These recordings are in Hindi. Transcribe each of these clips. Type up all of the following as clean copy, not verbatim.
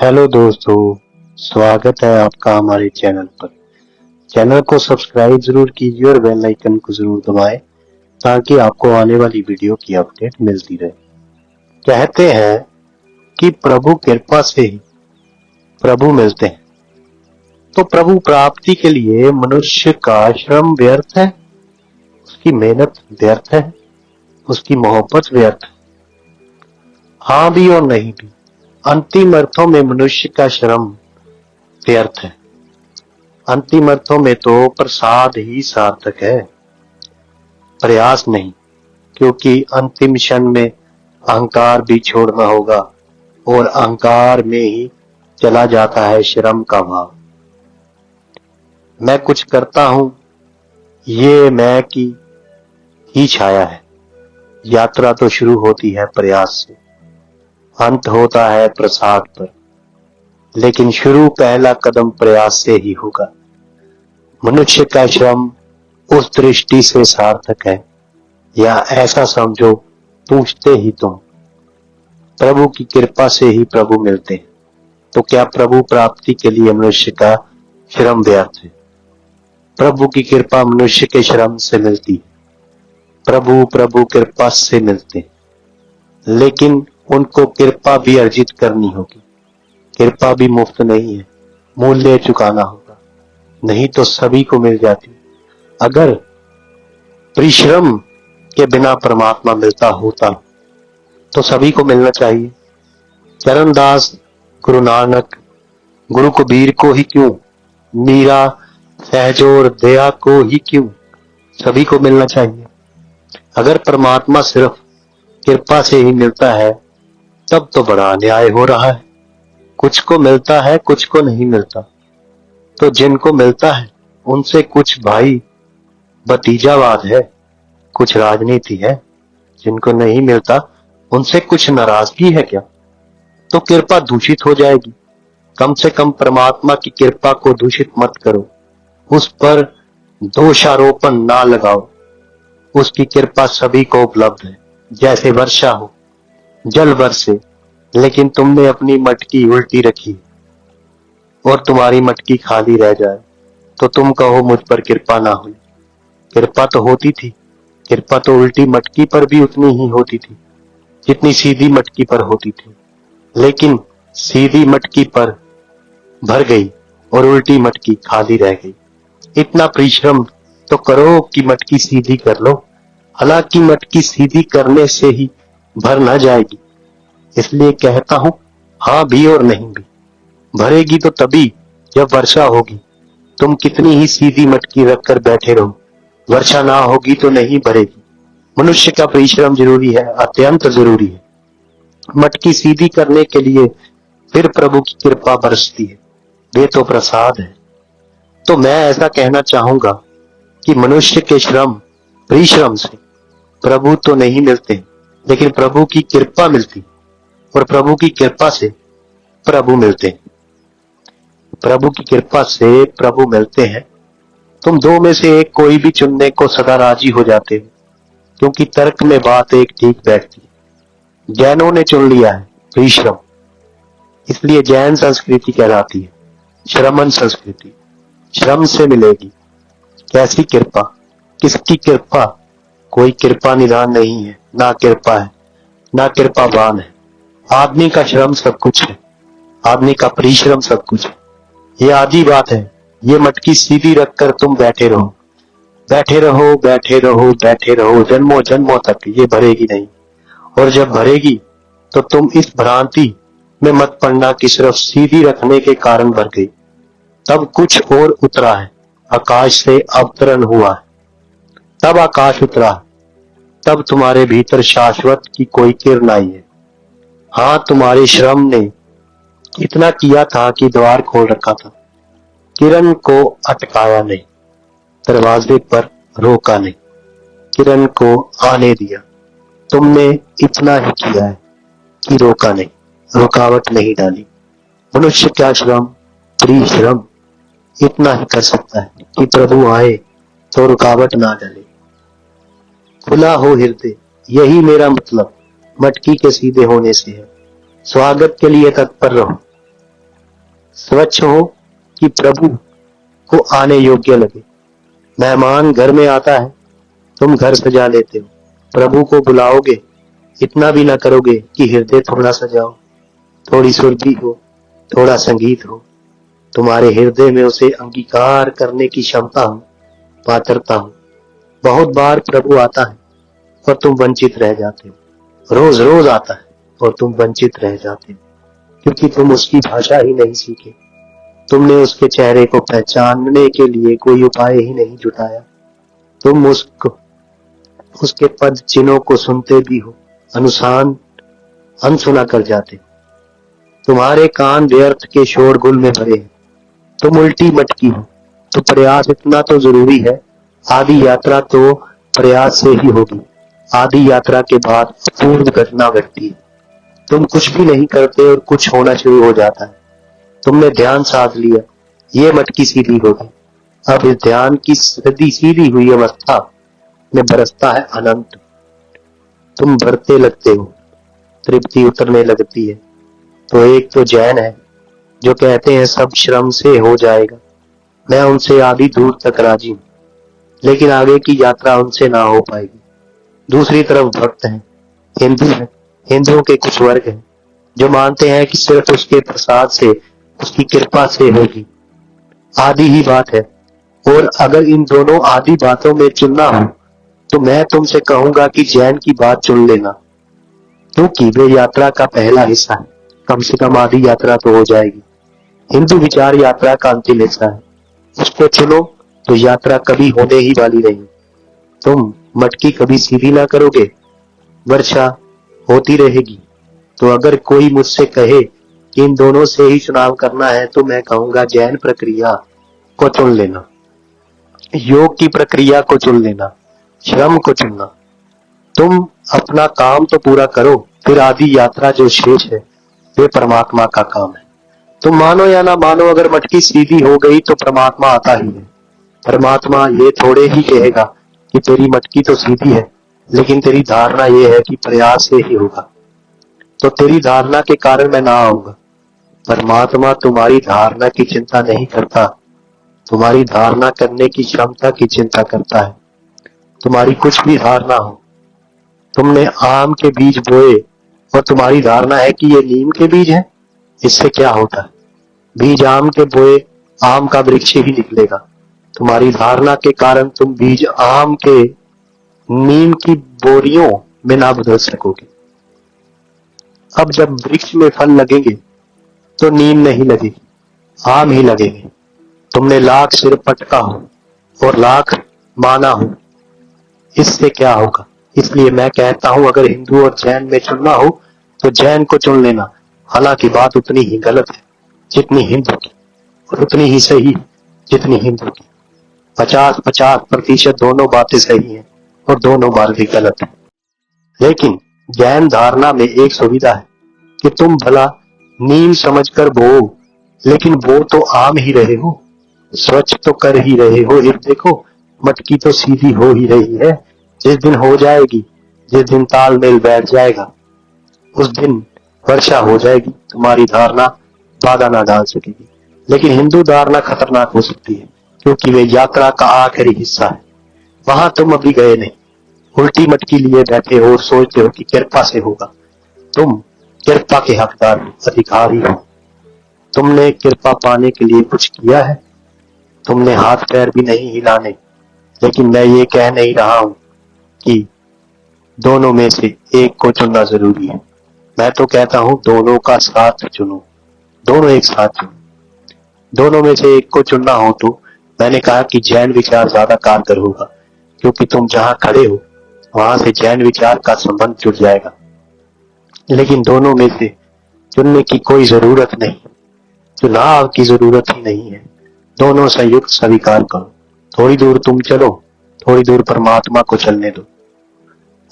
हेलो दोस्तों, स्वागत है आपका हमारे चैनल पर। चैनल को सब्सक्राइब जरूर कीजिए और बेल आइकन को जरूर दबाएं ताकि आपको आने वाली वीडियो की अपडेट मिलती रहे। कहते हैं कि प्रभु कृपा से ही प्रभु मिलते हैं, तो प्रभु प्राप्ति के लिए मनुष्य का श्रम व्यर्थ है, उसकी मेहनत व्यर्थ है, उसकी मोहब्बत व्यर्थ है। हाँ भी और नहीं भी, अंतिम अर्थों में मनुष्य का श्रम व्यर्थ है। अंतिम अर्थों में तो प्रसाद ही सार्थक है, प्रयास नहीं, क्योंकि अंतिम क्षण में अहंकार भी छोड़ना होगा और अहंकार में ही चला जाता है श्रम का भाव। मैं कुछ करता हूं, ये मैं की ही छाया है। यात्रा तो शुरू होती है प्रयास से, अंत होता है प्रसाद पर, लेकिन शुरू पहला कदम प्रयास से ही होगा। मनुष्य का श्रम उस दृष्टि से सार्थक है, या ऐसा समझो पूछते ही तुम। प्रभु की कृपा से ही प्रभु मिलते हैं, तो क्या प्रभु प्राप्ति के लिए मनुष्य का श्रम व्यर्थ है? प्रभु की कृपा मनुष्य के श्रम से मिलती है। प्रभु कृपा से मिलते हैं, लेकिन उनको कृपा भी अर्जित करनी होगी। कृपा भी मुफ्त नहीं है, मूल्य चुकाना होगा, नहीं तो सभी को मिल जाती। अगर परिश्रम के बिना परमात्मा मिलता होता तो सभी को मिलना चाहिए। चरणदास, गुरु नानक, गुरु कबीर को ही क्यों, मीरा, सहजोर, दया को ही क्यों, सभी को मिलना चाहिए। अगर परमात्मा सिर्फ कृपा से ही मिलता है तब तो बड़ा अन्याय हो रहा है। कुछ को मिलता है, कुछ को नहीं मिलता, तो जिनको मिलता है उनसे कुछ भाई भतीजावाद है, कुछ राजनीति है। जिनको नहीं मिलता उनसे कुछ नाराजगी है क्या? तो कृपा दूषित हो जाएगी। कम से कम परमात्मा की कृपा को दूषित मत करो, उस पर दोषारोपण ना लगाओ। उसकी कृपा सभी को उपलब्ध है। जैसे वर्षा हो, जल बरसे, लेकिन तुमने अपनी मटकी उल्टी रखी और तुम्हारी मटकी खाली रह जाए तो तुम कहो मुझ पर कृपा ना हुई। कृपा तो होती थी, कृपा तो उल्टी मटकी पर भी उतनी ही होती थी जितनी सीधी मटकी पर होती थी, लेकिन सीधी मटकी पर भर गई और उल्टी मटकी खाली रह गई। इतना परिश्रम तो करो कि मटकी सीधी कर लो। हालांकि मटकी सीधी करने से ही भर ना जाएगी, इसलिए कहता हूं हाँ भी और नहीं भी। भरेगी तो तभी जब वर्षा होगी। तुम कितनी ही सीधी मटकी रखकर बैठे रहो, वर्षा ना होगी तो नहीं भरेगी। मनुष्य का परिश्रम जरूरी है, अत्यंत जरूरी है। मटकी सीधी करने के लिए फिर प्रभु की कृपा बरसती है, वे तो प्रसाद है। तो मैं ऐसा कहना चाहूंगा कि मनुष्य के परिश्रम से प्रभु तो नहीं मिलते, लेकिन प्रभु की कृपा मिलती, और प्रभु की कृपा से प्रभु मिलते हैं। प्रभु की कृपा से प्रभु मिलते हैं। तुम दो में से एक कोई भी चुनने को सदा राजी हो जाते हो, क्योंकि तर्क में बात एक ठीक बैठती है। जैनों ने चुन लिया है परिश्रम, इसलिए जैन संस्कृति कहलाती है श्रमण संस्कृति। श्रम से मिलेगी। कैसी कृपा, किसकी कृपा? कोई कृपा निदान नहीं है, ना कृपा है, ना कृपावान है। आदमी का श्रम सब कुछ है, आदमी का परिश्रम सब कुछ है। ये आधी बात है। ये मटकी सीधी रखकर तुम बैठे रहो, बैठे रहो, बैठे रहो, बैठे रहो, जन्मों जन्मों तक ये भरेगी नहीं। और जब भरेगी तो तुम इस भ्रांति में मत पड़ना कि सिर्फ सीधी रखने के कारण भर गई। तब कुछ और उतरा है, आकाश से अवतरण हुआ है, तब आकाश उतरा है, तब तुम्हारे भीतर शाश्वत की कोई किरण आई है। हाँ, तुम्हारे श्रम ने इतना किया था कि द्वार खोल रखा था, किरण को अटकाया नहीं, दरवाजे पर रोका नहीं, किरण को आने दिया। तुमने इतना ही किया है कि रोका नहीं, रुकावट नहीं डाली। मनुष्य क्या श्रम, परिश्रम इतना ही कर सकता है कि प्रभु आए तो रुकावट ना डाले। खुला हो हृदय, यही मेरा मतलब मटकी के सीधे होने से है। स्वागत के लिए तत्पर रहो, स्वच्छ हो कि प्रभु को आने योग्य लगे। मेहमान घर में आता है, तुम घर सजा लेते हो। प्रभु को बुलाओगे, इतना भी ना करोगे कि हृदय थोड़ा सजाओ, थोड़ी सुरभि हो, थोड़ा संगीत हो। तुम्हारे हृदय में उसे अंगीकार करने की क्षमता हो, पात्रता हो। बहुत बार प्रभु आता है और तुम वंचित रह जाते हो। रोज रोज आता है और तुम वंचित रह जाते हो, क्योंकि तुम उसकी भाषा ही नहीं सीखे। तुमने उसके चेहरे को पहचानने के लिए कोई उपाय ही नहीं जुटाया। तुम उसके पद चिन्हों को सुनते भी हो, अनसुना कर जाते हो। तुम्हारे कान व्यर्थ के शोरगुल में भरे हैं। तुम उल्टी मटकी हो, तो प्रयास इतना तो जरूरी है। आधी यात्रा तो प्रयास से ही होगी। आधी यात्रा के बाद अपूर्व घटना घटती है। तुम कुछ भी नहीं करते और कुछ होना शुरू हो जाता है। तुमने ध्यान साध लिया, ये मटकी सीधी होगी। अब इस ध्यान की सीधी हुई अवस्था में बरसता है अनंत। तुम बढ़ते लगते हो, तृप्ति उतरने लगती है। तो एक तो जैन है जो कहते हैं सब श्रम से हो जाएगा। मैं उनसे आधी दूर तक राजी हूं, लेकिन आगे की यात्रा उनसे ना हो पाएगी। दूसरी तरफ भक्त हैं, हिंदू हैं। हिंदुओं के कुछ वर्ग हैं जो मानते हैं कि सिर्फ उसके प्रसाद से, उसकी कृपा से होगी। आधी ही बात है। और अगर इन दोनों आधी बातों में चुनना हो तो मैं तुमसे कहूंगा कि जैन की बात चुन लेना, क्योंकि वे यात्रा का पहला हिस्सा है। कम से कम आधी यात्रा तो हो जाएगी। हिंदू विचार यात्रा का अंतिम हिस्सा है। उसको चुनो तो यात्रा कभी होने ही वाली नहीं। तुम मटकी कभी सीधी ना करोगे, वर्षा होती रहेगी। तो अगर कोई मुझसे कहे कि इन दोनों से ही चुनाव करना है, तो मैं कहूंगा जैन प्रक्रिया को चुन लेना, योग की प्रक्रिया को चुन लेना, श्रम को चुनना। तुम अपना काम तो पूरा करो, फिर आधी यात्रा जो शेष है वे परमात्मा का काम है। तुम मानो या ना मानो, अगर मटकी सीधी हो गई तो परमात्मा आता ही है। परमात्मा ये थोड़े ही कहेगा कि तेरी मटकी तो सीधी है, लेकिन तेरी धारणा ये है कि प्रयास से ही होगा, तो तेरी धारणा के कारण मैं ना आऊंगा। परमात्मा तुम्हारी धारणा की चिंता नहीं करता, तुम्हारी धारणा करने की क्षमता की चिंता करता है। तुम्हारी कुछ भी धारणा हो, तुमने आम के बीज बोए और तुम्हारी धारणा है कि ये नीम के बीज है, इससे क्या होता है? बीज आम के बोए, आम का वृक्ष ही निकलेगा। तुम्हारी धारणा के कारण तुम बीज आम के नीम की बोरियों में ना बदल सकोगे। अब जब वृक्ष में फल लगेंगे तो नीम नहीं लगेगी, आम ही लगेंगे। तुमने लाख सिर पटका हो और लाख माना हो, इससे क्या होगा? इसलिए मैं कहता हूं, अगर हिंदू और जैन में चुनना हो तो जैन को चुन लेना। हालांकि बात उतनी ही गलत है जितनी हिंदू की, और उतनी ही सही जितनी हिंदू की। 50-50% दोनों बातें सही हैं और दोनों बातें गलत है। लेकिन जैन धारणा में एक सुविधा है कि तुम भला नीम समझकर बो, लेकिन बो तो आम ही रहे हो, स्वच्छ तो कर ही रहे हो। ये देखो, मटकी तो सीधी हो ही रही है। जिस दिन हो जाएगी, जिस दिन तालमेल बैठ जाएगा, उस दिन वर्षा हो जाएगी। तुम्हारी धारणा बाधा ना डाल सकेगी। लेकिन हिंदू धारणा खतरनाक हो सकती है, क्योंकि वे यात्रा का आखिरी हिस्सा है। वहां तुम अभी गए नहीं, उल्टी मटकी लिए बैठे हो और सोचते हो कि कृपा से होगा। तुम कृपा के हकदार हो, अधिकारी हो। तुमने कृपा पाने के लिए कुछ किया है? तुमने हाथ पैर भी नहीं हिलाने। लेकिन मैं ये कह नहीं रहा हूं कि दोनों में से एक को चुनना जरूरी है। मैं तो कहता हूं दोनों का साथ चुनो, दोनों एक साथ चुनो। दोनों में से एक को चुनना हो तो मैंने कहा कि जैन विचार ज्यादा कारगर होगा, क्योंकि तुम जहां खड़े हो वहां से जैन विचार का संबंध जुड़ जाएगा। लेकिन दोनों में से चुनने की कोई जरूरत नहीं, चुनाव की जरूरत ही नहीं है। दोनों संयुक्त स्वीकार करो। थोड़ी दूर तुम चलो, थोड़ी दूर परमात्मा को चलने दो।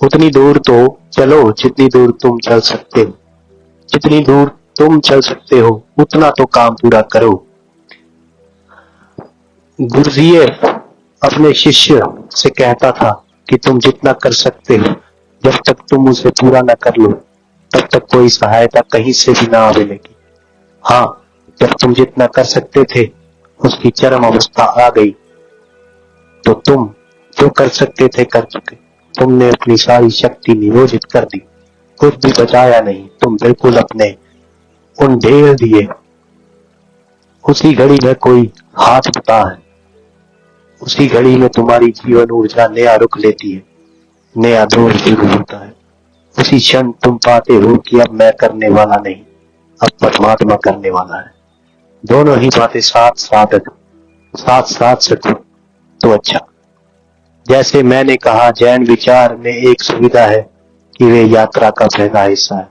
उतनी दूर तो चलो जितनी दूर तुम चल सकते हो। जितनी दूर तुम चल सकते हो उतना तो काम पूरा करो। गुरुजीएफ अपने शिष्य से कहता था कि तुम जितना कर सकते हो, जब तक तुम उसे पूरा न कर लो तब तक कोई सहायता कहीं से भी ना मिलेगी। हाँ, जब तुम जितना कर सकते थे उसकी चरम अवस्था आ गई तो तुम जो कर सकते थे कर चुके। तुमने अपनी सारी शक्ति नियोजित कर दी, कुछ भी बचाया नहीं। तुम बिल्कुल अपने उन ढेल दिए। उसी घड़ी में कोई हाथ उठता है, उसी घड़ी में तुम्हारी जीवन ऊर्जा नया रुख लेती है, नया दौर शुरू होता है। उसी क्षण तुम पाते हो कि अब मैं करने वाला नहीं, अब परमात्मा करने वाला है। दोनों ही बातें साथ साथ सको तो अच्छा। जैसे मैंने कहा, जैन विचार में एक सुविधा है कि वे यात्रा का पहला हिस्सा है,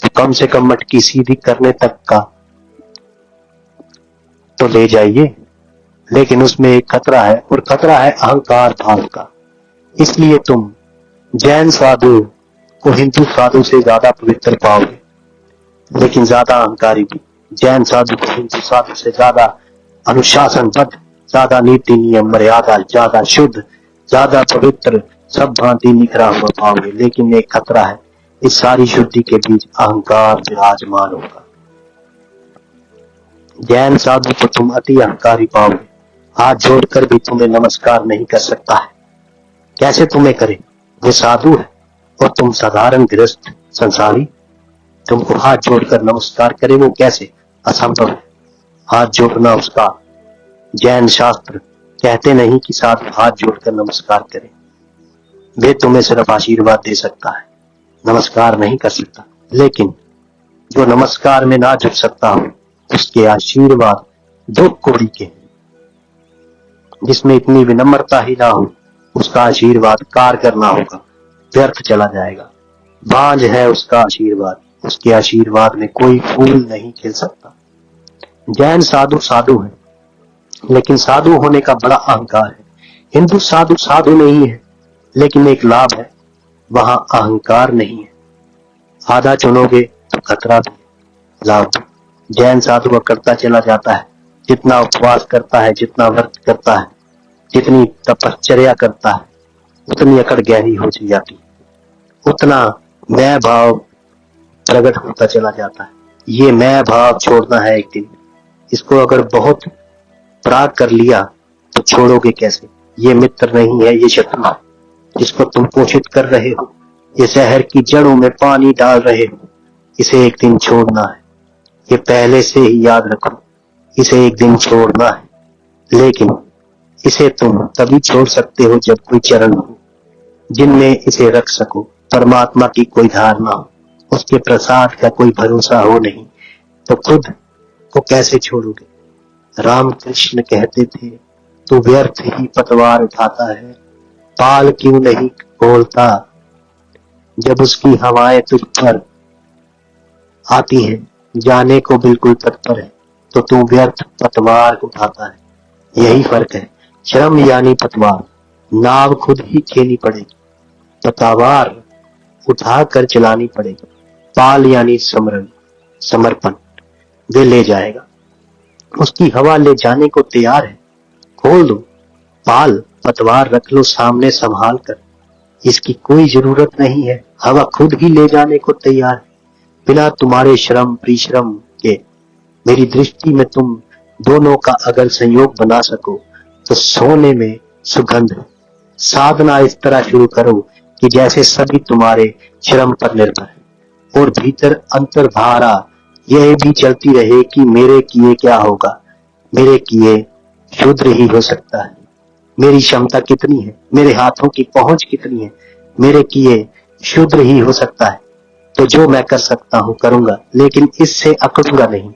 तो कम से कम मटकी सीधी करने तक का तो ले जाइए। लेकिन उसमें एक खतरा है, और खतरा है अहंकार भाव का। इसलिए तुम जैन साधु को हिंदू साधु से ज्यादा पवित्र पाओगे, लेकिन ज्यादा अहंकारी भी। जैन साधु को हिंदू साधु से ज्यादा अनुशासनबद्ध, ज्यादा नीति नियम मर्यादा, ज्यादा शुद्ध, ज्यादा पवित्र, सब भांति निखरा हुआ पाओगे। लेकिन एक खतरा है, इस सारी शुद्धि के बीच अहंकार विराजमान होगा। जैन साधु को तुम अति अहंकारी पाओगे, हाथ जोड़कर भी तुम्हें नमस्कार नहीं कर सकता है। कैसे तुम्हें करे? वो साधु है और तुम साधारण गृहस्थ संसारी। तुमको हाथ जोड़कर नमस्कार करे, वो कैसे? असंभव है। हाथ जोड़ना उसका, जैन शास्त्र कहते नहीं कि साधु हाथ जोड़कर नमस्कार करे। वे तुम्हें सिर्फ आशीर्वाद दे सकता है, नमस्कार नहीं कर सकता। लेकिन जो नमस्कार में ना झुक सकता हो, उसके आशीर्वाद दो कौड़ी के हैं। जिसमें इतनी विनम्रता ही ना हो, उसका आशीर्वाद कारगर ना होगा, व्यर्थ चला जाएगा। बांझ है उसका आशीर्वाद, उसके आशीर्वाद में कोई फूल नहीं खिल सकता। जैन साधु साधु है, लेकिन साधु होने का बड़ा अहंकार है। हिंदू साधु साधु नहीं है, लेकिन एक लाभ है, वहां अहंकार नहीं है। आधा चुनोगे तो खतरा भी, लाभ भी। जैन साधु करता चला जाता है, जितना उपवास करता है, जितना व्रत करता है, जितनी तपश्चर्या करता है, उतनी अकड़ गहरी हो जाती, उतना मैं भाव प्रकट होता चला जाता है। ये मैं भाव छोड़ना है एक दिन। इसको अगर बहुत प्राग कर लिया तो छोड़ोगे कैसे? ये मित्र नहीं है, ये शत्रु है, जिसको तुम पोषित कर रहे हो, ये शहर की जड़ों में पानी डाल रहे हो। इसे एक दिन छोड़ना है, ये पहले से ही याद रखो, इसे एक दिन छोड़ना है। लेकिन इसे तुम तभी छोड़ सकते हो जब कोई चरण हो जिनमें इसे रख सको, परमात्मा की कोई धारणा हो, उसके प्रसाद का कोई भरोसा हो नहीं, तो खुद को कैसे छोड़ोगे? रामकृष्ण कहते थे, तू व्यर्थ ही पतवार उठाता है, पाल क्यों नहीं खोलता? जब उसकी हवाएं तुझ पर आती हैं, जाने को बिल्कुल तत्पर है, तो तू व्यर्थ पतवार उठाता है। यही फर्क है। श्रम यानी पतवार, नाव खुद ही खेनी पड़ेगी, पतवार उठाकर चलानी पड़ेगी। पाल यानी समर्पण, वे ले जाएगा। उसकी हवा ले जाने को तैयार है, खोल दो पाल, पतवार रख लो सामने संभाल कर। इसकी कोई जरूरत नहीं है, हवा खुद ही ले जाने को तैयार है, बिना तुम्हारे श्रम परिश्रम के। मेरी दृष्टि में तुम दोनों का अगर संयोग बना सको तो सोने में सुगंध है। साधना इस तरह शुरू करो कि जैसे सभी तुम्हारे श्रम पर निर्भर है, और भीतर अंतर्धारा यह भी चलती रहे कि मेरे किए क्या होगा, मेरे किए शूद्र ही हो सकता है। मेरी क्षमता कितनी है, मेरे हाथों की पहुंच कितनी है, मेरे किए शूद्र ही हो सकता है। तो जो मैं कर सकता हूं करूंगा, लेकिन इससे अकड़ूंगा नहीं।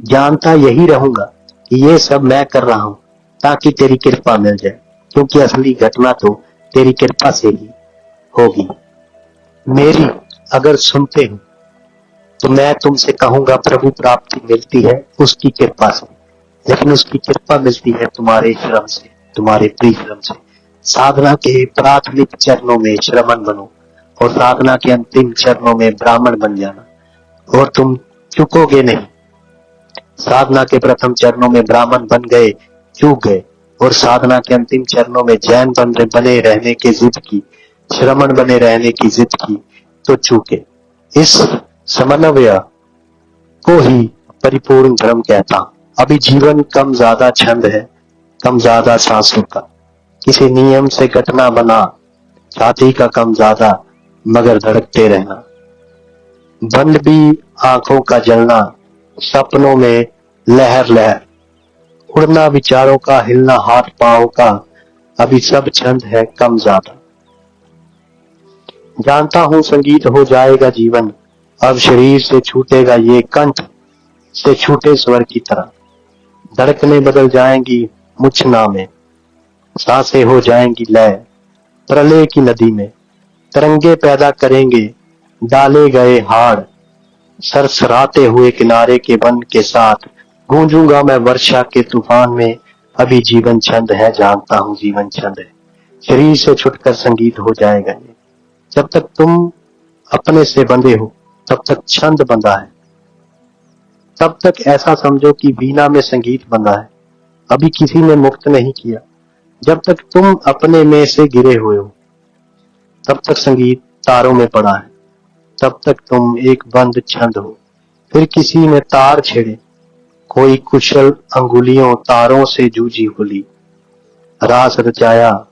जानता यही रहूंगा कि ये सब मैं कर रहा हूं ताकि तेरी कृपा मिल जाए, क्योंकि असली घटना तो तेरी कृपा से ही होगी। मेरी अगर सुनते हो तो मैं तुमसे कहूंगा, प्रभु प्राप्ति मिलती है उसकी कृपा से, लेकिन उसकी कृपा मिलती है तुम्हारे श्रम से, तुम्हारे परिश्रम से। साधना के प्राथमिक चरणों में श्रमण बनो, और साधना के अंतिम चरणों में ब्राह्मण बन जाना, और तुम चुकोगे नहीं। साधना के प्रथम चरणों में ब्राह्मण बन गए, चूक गए, और साधना के अंतिम चरणों में जैन बने रहने की जिद की, श्रमण बने रहने की जिद की, तो चूके। इस समन्वय को ही परिपूर्ण धर्म कहता हूं। अभी जीवन कम ज्यादा छंद है, कम ज्यादा सांसों का, किसी नियम से घटना बना, छाती का कम ज्यादा मगर धड़कते रहना। बंद भी आंखों का जलना, सपनों में लहर लहर, उड़ना विचारों का, हिलना हाथ पांव का, अभी सब छंद है कम ज्यादा। जानता हूं संगीत हो जाएगा जीवन, अब शरीर से छूटेगा ये कंठ से छूटे स्वर की तरह। धड़कनें बदल जाएंगी मूर्छना में, सांसें हो जाएंगी लय, प्रलय की नदी में। तरंगे पैदा करेंगे डाले गए हाड़, सरसराते हुए किनारे के वन के साथ गूंजूंगा मैं वर्षा के तूफान में। अभी जीवन छंद है, जानता हूं जीवन छंद है, शरीर से छुटकर संगीत हो जाएगा ये। जब तक तुम अपने से बंधे हो तब तक छंद बंधा है, तब तक ऐसा समझो कि वीणा में संगीत बंधा है, अभी किसी ने मुक्त नहीं किया। जब तक तुम अपने में से गिरे हुए हो तब तक संगीत तारों में पड़ा है, तब तक तुम एक बंद छंद हो। फिर किसी ने तार छेड़े, कोई कुशल अंगुलियों तारों से जूझी होली, रास रचाया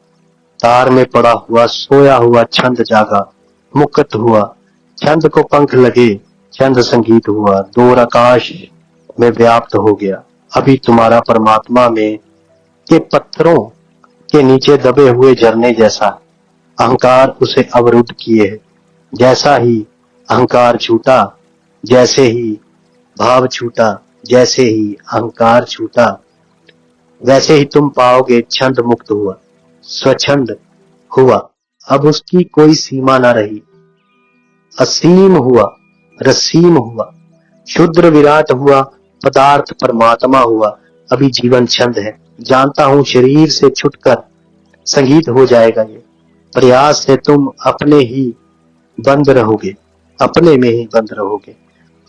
तार में पड़ा हुआ, सोया हुआ छंद जागा, मुक्त हुआ, छंद को पंख लगे, छंद संगीत हुआ, दूर आकाश में व्याप्त हो गया। अभी तुम्हारा परमात्मा में के पत्थरों के नीचे दबे हुए झरने जैसा, अहंकार उसे अवरुद्ध किए है। जैसा ही अहंकार छूटा, जैसे ही भाव छूटा, जैसे ही अहंकार छूटा, वैसे ही तुम पाओगे छंद मुक्त हुआ, स्वच्छंद हुआ। अब उसकी कोई सीमा न रही, असीम हुआ, रसीम हुआ, शुद्र विराट हुआ, पदार्थ परमात्मा हुआ। अभी जीवन छंद है, जानता हूं शरीर से छुटकर संगीत हो जाएगा ये। प्रयास से तुम अपने ही बंद रहोगे, अपने में ही बंद रहोगे।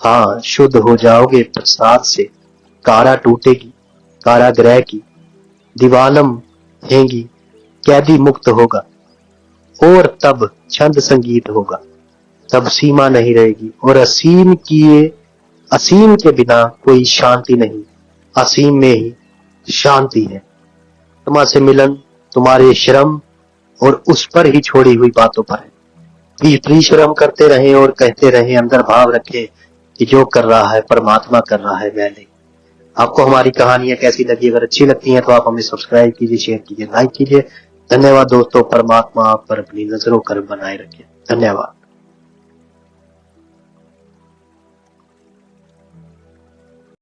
हाँ, शुद्ध हो जाओगे प्रसाद से, कारा टूटेगी कारागृह की, दीवालम हेंगी, कैदी मुक्त होगा, और तब छंद संगीत होगा। तब सीमा नहीं रहेगी, और असीम के बिना कोई शांति नहीं, असीम में ही शांति है। तुम्हारे मिलन तुम्हारे श्रम और उस पर ही छोड़ी हुई बातों पर है। परिश्रम करते रहें और कहते रहें, अंदर भाव रखें कि जो कर रहा है परमात्मा कर रहा है, मैं नहीं। आपको हमारी कहानियां कैसी लगी? अगर अच्छी लगती हैं तो आप हमें सब्सक्राइब कीजिए, शेयर कीजिए, लाइक कीजिए। धन्यवाद दोस्तों। परमात्मा आप पर अपनी नजरों कर बनाए रखे। धन्यवाद।